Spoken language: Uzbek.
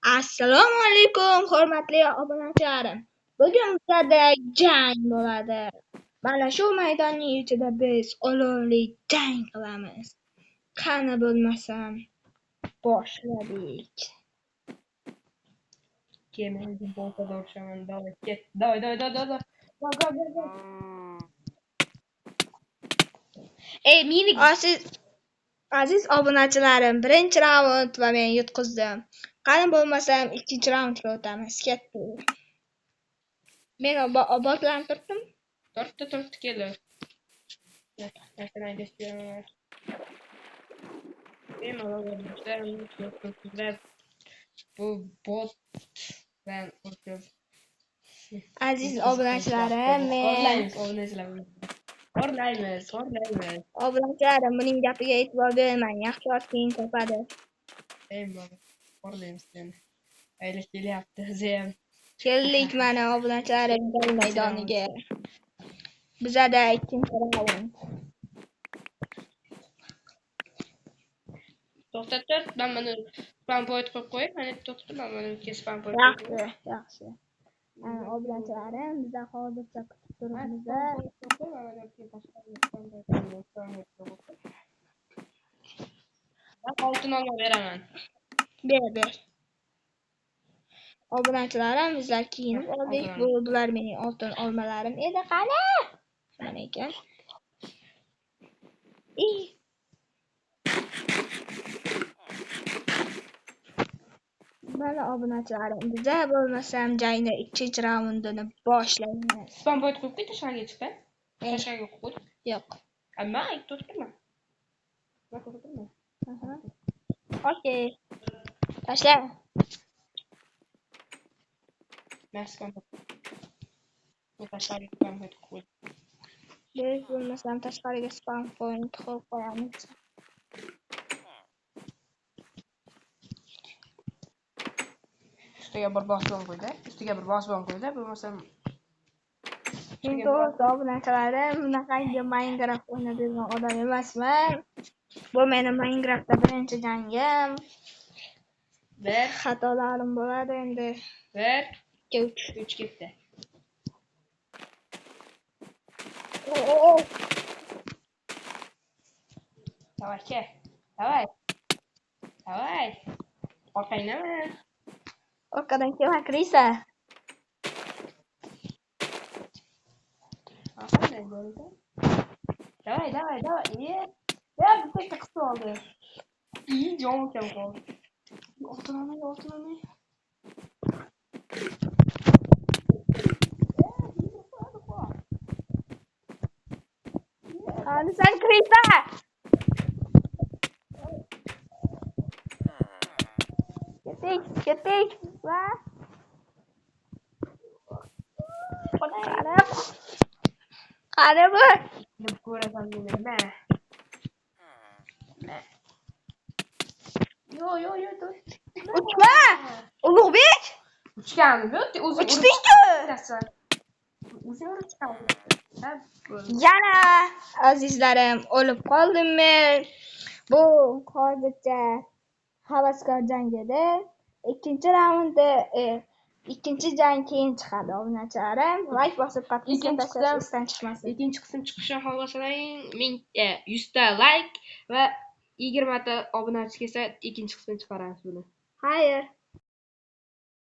Assalomu alaykum, hurmatli obunachilarim. Bugun bizlarda jang bo'ladi. Mana shu maydonning ichida biz olovli jang qilamiz. Qani bo'lmasam, boshladik. Kemaydi boltada urishaman. Davay, ket. Davay. Go. Minik aziz obunachilarim, birinchi raund va men yutqizdim. Qani bo'lmasam, ikkinchi raundga o'tamiz. Ketdi. Men obodlanib turdim. Turtdi keldi. Nasıl istiyorum? Benim oğlum bu bot ben korkuyorum. Aziz obunachilarim, men Horlaymiz. obunachilarim, buning gapiga e'tibor bermang. Yaxshi ot keyin topadi. Eyvallah. Horlaymiz seni. Öyle kelyapti o'zim. Keldik mana obunachilarim maydoniga. Bizada ikkinchi raund. To'xtatib, ben bunu spam point qo'yib qo'yib, mana to'xtatib, ben bunu spam point Yaxshi. Ana obunachilarim, biz hozircha kutib turibmiz. Ben oltin olma beraman. Ber. Obunachilarim, bizlar kiyinib oldik. Bular mening oltin olmalarim edi. Qani? Mana ekan. Mana obunachilarim, biza bo'lmasam jangni ikkinchi raundini boshlaymiz. Spam point qo'yib qo'y, tashqariga chiqdi. Tashqariga qo'y. Yo'q. Amma to'xtatma. Okey. Tashla. Bu tashqariga spam point qo'y. Biz bo'lmasam tashqariga spam point qo'yib qo'yamiz. Ustiga bir bosbon qo'ydi. Bo'lmasam To'g'ri, obunachilarim, bunaqangi Minecraft o'ynab yurgan odam emasman. Bu mening Minecraftda birinchi jangim. Bir Xatolarim bo'ladi endi. 1 2 3 ketdi. Давай, ke. Давай. Orqangdaman. Orqadan kelma, Krisa. Давай. Ya bir tek kısa oldu. İyi can kem oldu. Altın almayı. Hadi sen Krisa. Ketik. Wah. Karep. Ne ko'rasan meni? Ne? Yo. Uçma. Ulug'bek. Uchganmi? O'zi Uchding-ku. O'zi uçgan. Yana azizlarim, o'lib qoldim men. Bu hozircha havaskor jang edi. Ikkinchi jang keyin chiqadi obunachilarim. Like bosib podpiska tashlash esdan chiqmasin. Ikkinchi qism chiqishini xohlasalang 100 ta like va 20 ta obunachi kelsa ikkinchi qismini chiqaramiz buni. Xayr.